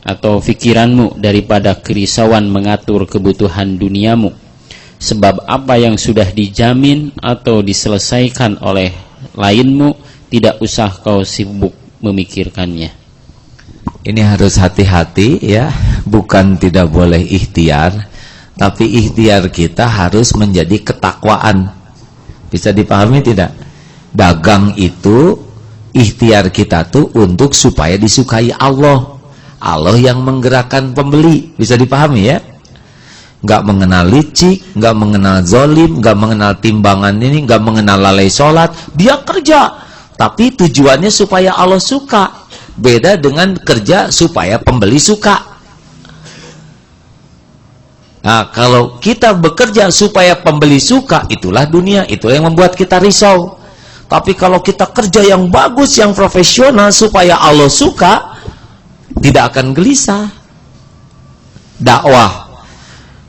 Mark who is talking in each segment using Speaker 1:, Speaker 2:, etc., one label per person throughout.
Speaker 1: atau pikiranmu daripada kerisauan mengatur kebutuhan duniamu. Sebab apa yang sudah dijamin atau diselesaikan oleh lainmu, tidak usah kau sibuk memikirkannya.
Speaker 2: Ini harus hati-hati ya, bukan tidak boleh ikhtiar, tapi ikhtiar kita harus menjadi ketakwaan. Bisa dipahami tidak? Dagang itu ikhtiar kita tuh untuk supaya disukai Allah. Allah yang menggerakkan pembeli. Bisa dipahami ya? Nggak mengenal licik, nggak mengenal zolim, nggak mengenal timbangan ini, nggak mengenal lalai sholat. Dia kerja, tapi tujuannya supaya Allah suka. Beda dengan kerja supaya pembeli suka. Nah, kalau kita bekerja supaya pembeli suka, itulah dunia, itulah yang membuat kita risau. Tapi kalau kita kerja yang bagus, yang profesional supaya Allah suka, tidak akan gelisah. Dakwah,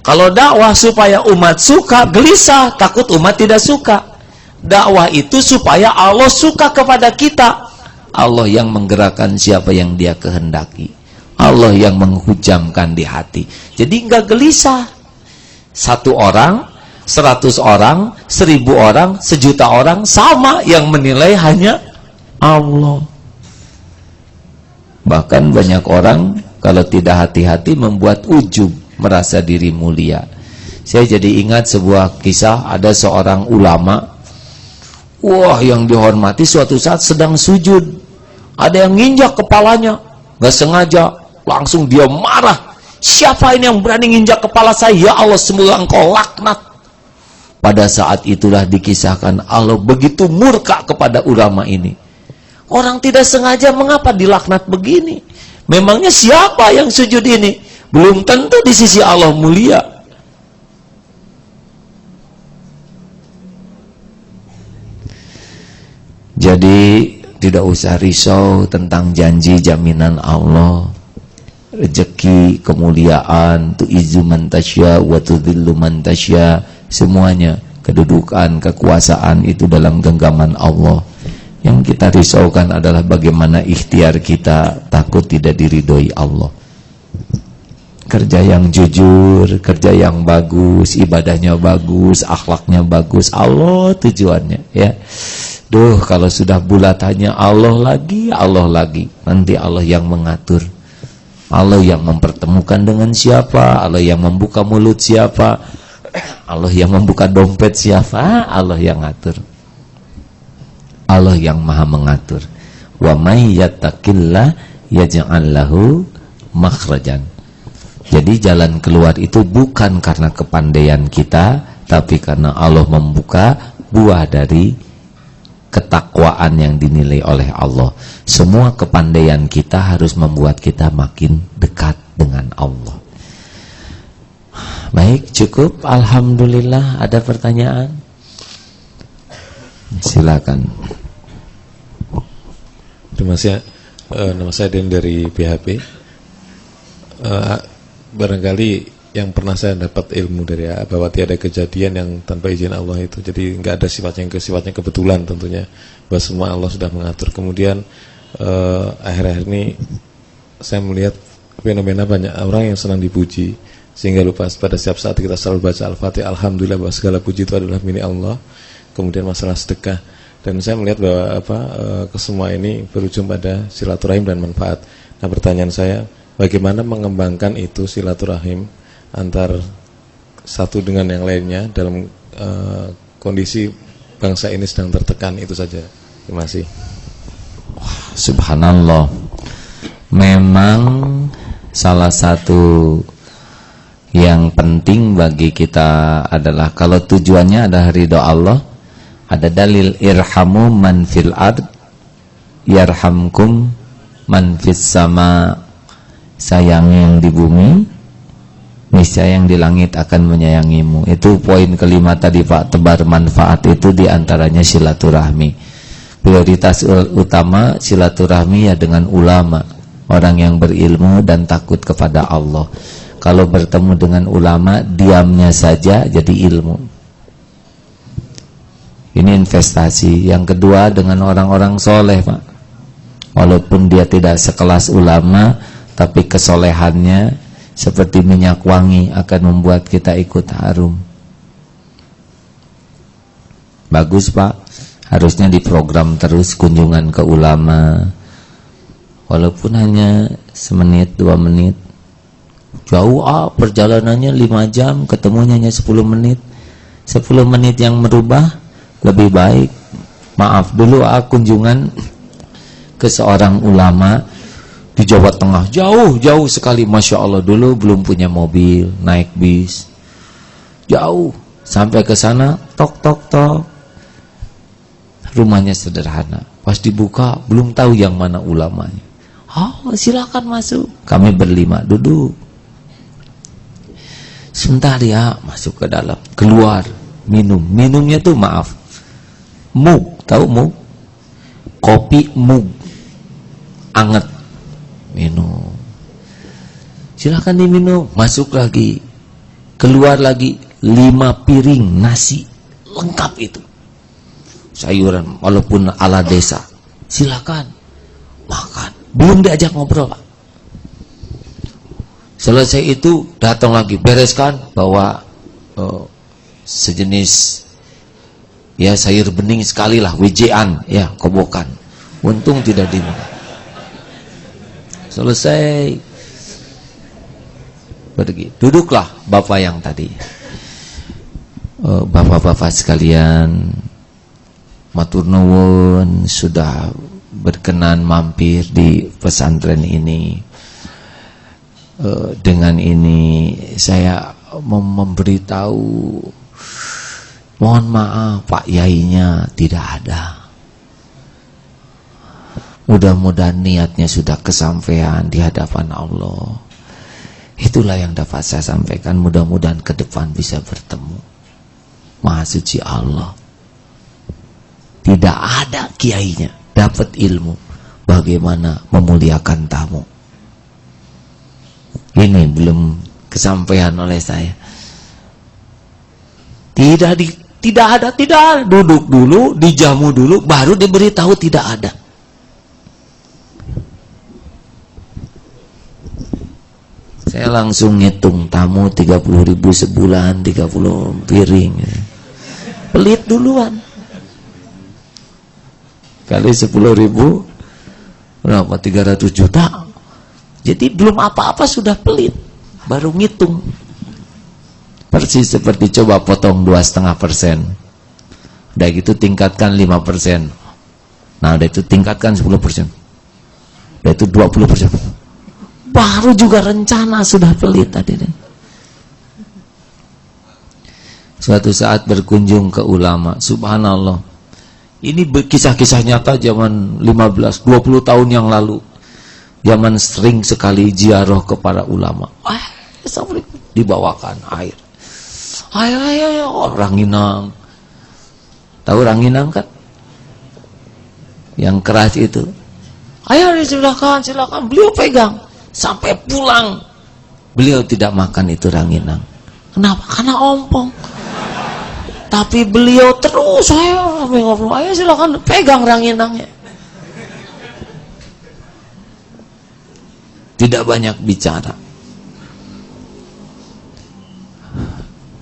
Speaker 2: kalau dakwah supaya umat suka, gelisah, takut umat tidak suka. Dakwah itu supaya Allah suka kepada kita. Allah yang menggerakkan siapa yang Dia kehendaki. Allah yang menghujamkan di hati. Jadi enggak gelisah. 1 orang, 100 orang, 1000 orang, 1.000.000 orang sama, yang menilai hanya Allah. Bahkan banyak orang kalau tidak hati-hati membuat ujub, merasa diri mulia. Saya jadi ingat sebuah kisah, ada seorang ulama, wah, yang dihormati, suatu saat sedang sujud, ada yang nginjak kepalanya, gak sengaja, langsung dia marah. Siapa ini yang berani nginjak kepala saya? Ya Allah, semoga engkau laknat. Pada saat itulah dikisahkan Allah begitu murka kepada ulama ini. Orang tidak sengaja, mengapa dilaknat begini? Memangnya siapa yang sujud ini? Belum tentu di sisi Allah mulia. Jadi tidak usah risau tentang janji jaminan Allah. Rezeki, kemuliaan, tu'izzu man tasya wa tudhillu man tasya, semuanya, kedudukan, kekuasaan itu dalam genggaman Allah. Yang kita risaukan adalah bagaimana ikhtiar kita, takut tidak diridhoi Allah. Kerja yang jujur, kerja yang bagus, ibadahnya bagus, akhlaknya bagus, Allah tujuannya ya. Duh, kalau sudah bulatannya Allah lagi, nanti Allah yang mengatur. Allah yang mempertemukan dengan siapa, Allah yang membuka mulut siapa, Allah yang membuka dompet siapa, Allah yang ngatur. Allah yang maha mengatur. Wa may yattaqillah yaj'al lahu makhrajan. Jadi jalan keluar itu bukan karena kepandaian kita, tapi karena Allah membuka buah dari ketakwaan yang dinilai oleh Allah. Semua kepandaian kita harus membuat kita makin dekat dengan Allah. Baik, cukup. Alhamdulillah. Ada pertanyaan? Silakan.
Speaker 3: Terima kasih. Nama saya Den dari PHP. Barangkali yang pernah saya dapat ilmu dari bahwa tiada kejadian yang tanpa izin Allah itu. Jadi nggak ada sifatnya kebetulan tentunya, bahwa semua Allah sudah mengatur. Kemudian akhir-akhir ini saya melihat fenomena banyak orang yang senang dipuji sehingga lupa pada setiap saat kita selalu baca Al-Fatihah, alhamdulillah, bahwa segala puji itu adalah milik Allah. Kemudian masalah sedekah, dan saya melihat bahwa kesemua ini berujung pada silaturahim dan manfaat. Nah, pertanyaan saya, bagaimana mengembangkan itu silaturahim antar satu dengan yang lainnya dalam kondisi bangsa ini sedang tertekan, itu saja. Terima kasih.
Speaker 2: Subhanallah. Memang salah satu yang penting bagi kita adalah kalau tujuannya adalah ridho Allah, ada dalil irhamu man fil ard yarhamkum man fis sama. Sayangi yang di bumi, niscaya yang di langit akan menyayangimu. Itu poin kelima tadi Pak, tebar manfaat itu diantaranya silaturahmi. Prioritas utama silaturahmi ya dengan ulama, orang yang berilmu dan takut kepada Allah. Kalau bertemu dengan ulama, diamnya saja jadi ilmu. Ini investasi. Yang kedua dengan orang-orang soleh Pak. Walaupun dia tidak sekelas ulama, tapi kesolehannya seperti minyak wangi akan membuat kita ikut harum. Bagus Pak, harusnya diprogram terus kunjungan ke ulama, walaupun hanya semenit 2 menit. Jauh perjalanannya 5 jam, ketemunya hanya 10 menit. 10 menit yang merubah lebih baik. Maaf, dulu kunjungan ke seorang ulama di Jawa Tengah, jauh sekali, Masya Allah. Dulu belum punya mobil, naik bis, jauh. Sampai ke sana, tok, rumahnya sederhana. Pas dibuka, belum tahu yang mana ulamanya. Silakan masuk. Kami berlima duduk. Sebentar ya, masuk ke dalam, keluar, minumnya tuh maaf, mug, tahu mug? Kopi mug, anget, minum. Silakan diminum, masuk lagi, keluar lagi, 5 piring nasi, lengkap itu, sayuran, walaupun ala desa, silakan makan. Belum diajak ngobrol Pak. Selesai itu datang lagi, bereskan, bawa sejenis ya sayur bening sekali lah, wijean ya, kobokan. Untung tidak diminum. Selesai pergi, duduklah bapak yang tadi. Bapak-bapak sekalian, matur nuwun sudah berkenan mampir di pesantren ini. Dengan ini saya memberitahu, mohon maaf Pak Yainya tidak ada. Mudah-mudahan niatnya sudah kesampaian di hadapan Allah. Itulah yang dapat saya sampaikan. Mudah-mudahan ke depan bisa bertemu. Maha suci Allah, tidak ada kiainya dapat ilmu bagaimana memuliakan tamu. Ini belum kesampaian oleh saya. Tidak ada. Duduk dulu, dijamu dulu, baru diberitahu tidak ada. Saya langsung ngitung tamu 30.000 sebulan, 30 piring. Pelit duluan. Kali 10.000 berapa? 300 juta. Jadi belum apa-apa sudah pelit, baru ngitung. Persis seperti coba potong 2,5%. Udah gitu tingkatkan 5%. Nah udah itu tingkatkan 10%. Udah itu 20%. Baru juga rencana sudah pelit tadi. Suatu saat berkunjung ke ulama, subhanallah. Ini kisah-kisah nyata zaman 15-20 tahun yang lalu. Zaman sering sekali ziarah ke para ulama. Dibawakan air. Ayo, Ranginang. Tahu Ranginang kan? Yang keras itu. Ayo silakan. Beliau pegang. Sampai pulang. Beliau tidak makan itu Ranginang. Kenapa? Karena ompong. Tapi beliau terus, ayo silakan pegang Ranginangnya. Tidak banyak bicara.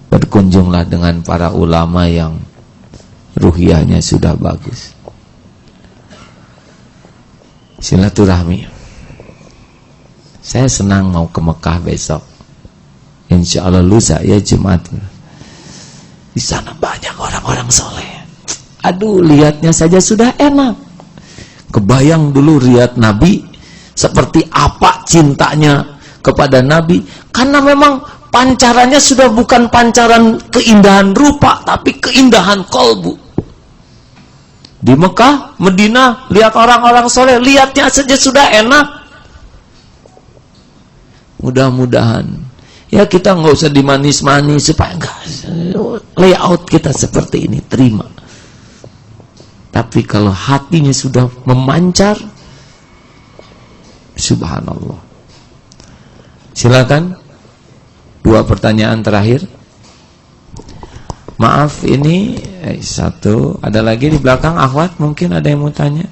Speaker 2: Berkunjunglah dengan para ulama yang ruhiyahnya sudah bagus. Silaturahmi. Saya senang mau ke Mekah besok. Insya Allah lusa ya Jumat. Di sana banyak orang-orang soleh. Aduh, lihatnya saja sudah enak. Kebayang dulu lihat Nabi seperti apa cintanya kepada Nabi, karena memang pancarannya sudah bukan pancaran keindahan rupa, tapi keindahan kolbu. Di Mekah, Medina, lihat orang-orang soleh, lihatnya saja sudah enak. Mudah-mudahan ya kita nggak usah dimanis-manis, supaya enggak layout kita seperti ini, terima. Tapi kalau hatinya sudah memancar, subhanallah. Silakan 2 pertanyaan terakhir. Maaf ini satu, ada lagi di belakang akhwat, mungkin ada yang mau tanya.